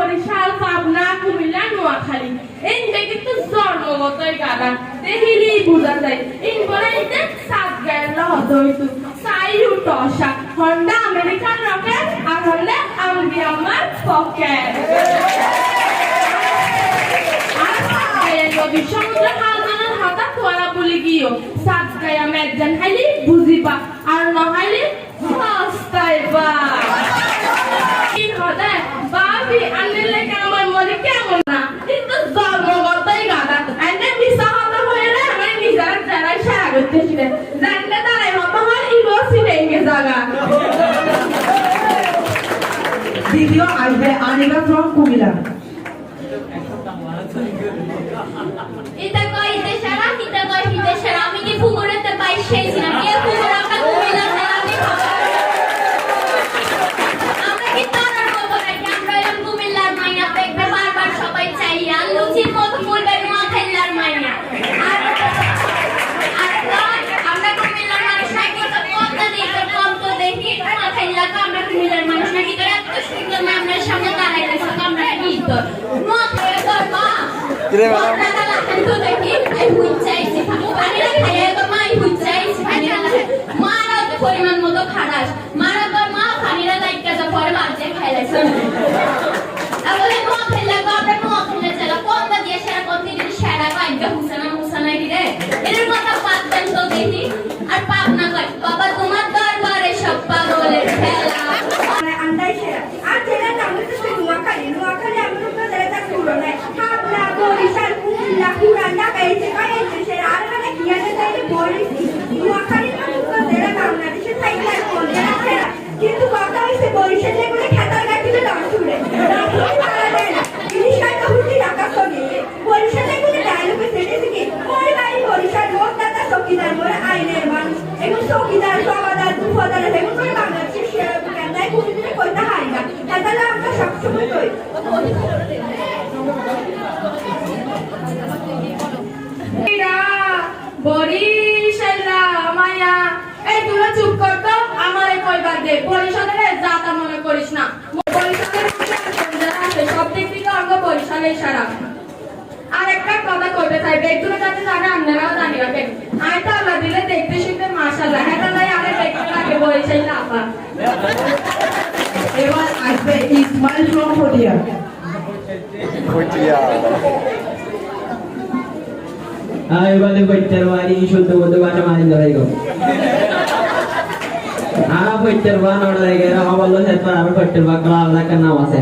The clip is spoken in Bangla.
বরিশাল পাবনা কুমিল্লা নোয়াখালী এই কিন্তু জন্মগতই গাদা দেখিলি বুঝা যায় ইন বলে ইতে সাত গায়লা হদইতু সাইউ টসা হন্ডা আমেরিকান রকেট আর হলে আমগি আমার পকেট যদি সমুদ্র হালমানের হাতা তোরা বলে গিয়েও সাত গায়া মেজান হাইলি বুঝিবা আর নহাইলি হস্তাইবা ইন হদে বাবি আনলে আমার মনে কেমন না কিন্তু জন্মগতই গাদা এনে মিশা হতা হইলে আমি নিজের জায়গায় সারা করতেছিলেন জানলে তারাই হতা হয় ইগোসি ভেঙে জায়গা ভিডিও আসবে আনিকা ফ্রম কুমিল্লা এটা কই দেশারা কিটা কই বিদেশারা আমি কি ফুমুরেতে পাই সেই না কে ফুমুর আমরা কুমিল্লা আমি আমরা কি তারার মতো নাকি আমরা এরকম কুমিল্লার মাইয়া দেখবে বারবার সবাই চাইয়া লুচির মতো ফুলবের মাথাইলার মাইয়া আর আমরা কুমিল্লার মানুষ নাকি তো কমটা দেখতে কম তো দেখি মাথাইলা তো আমরা কুমিল্লার মানুষ নাকি তো এত সুন্দর আমরা সামনে দাঁড়াইলে সব আমরা কি তো মাথায় তো মা তো দেখি আই হুইচাইছি পানি খাইয়ে তো মাই হুইচাইছি পানি মারা তো পরিমাণ মতো খারাপ মারা তো মা পানিরা লাইকা যা পরে বাজে খাইলাছে আবলে মা খেলা বাবা মা খেলা চলা কোনটা দিয়ে সেরা প্রতিদিন সেরা কাইটা হুসানা রে এর কথা পাচ্ছেন তো দেখি আর পাপ না কই বাবা তোমার দরবারে সব পাগলের খেলা আন্দাই সেরা আর জেলা নাম তো নোয়াখালী আমরা তো জেলাটা পুরো না হাবলা বরিশাল কুমিল্লা পুরানা কাইছে কাইছে সেরা আর মানে কিয়াতে তাইলে বরিশাল নোয়াখালী তো জেলা বাংলাদেশে থাইলা কোন জেলা সেরা কিন্তু কথা হইছে বরিশালে করে খাতার গাটিতে দাম ছুড়ে মারা দেয় না জিনিস কাটা হুটি ঢাকা সঙ্গে বরিশালে করে ডায়লগে সেটেছে কি ওই বাড়ি বরিশাল লোক দাদা চকিদার মোরে আইনের মানুষ এবং চকিদার সবাদার দুফাদার এবং করে বাংলাদেশের সেরা কেন্দ্রায় কোনদিনে কইতা হয় না তাহলে আমরা সবসময় কই বরিশালা মায়া এই তোরা চুপ কর তো আমারে কইবার দে বরিশালের জাতা মনে করিস না বরিশালের যারা আছে সব দিক থেকে অঙ্গ বরিশালের সারা আর একটা কথা কইতে চাই বেগুনের কাছে জানা আপনারাও জানি রাখেন আয় তো আল্লাহ দিলে দেখতে শুনতে মাশাআল্লাহ এটা লাই আরে দেখতে লাগে বরিশাল আপা এবার আসবে ইসমাইল ফ্রম ফটিয়া এবারে বইটার বাড়ি শুদ্ধ বলতে বাটা মারি ধরাই গো বইটার বান ওড়াই গেরা হবল সেটা আর বইটার বাকলা আলাদা নাম আছে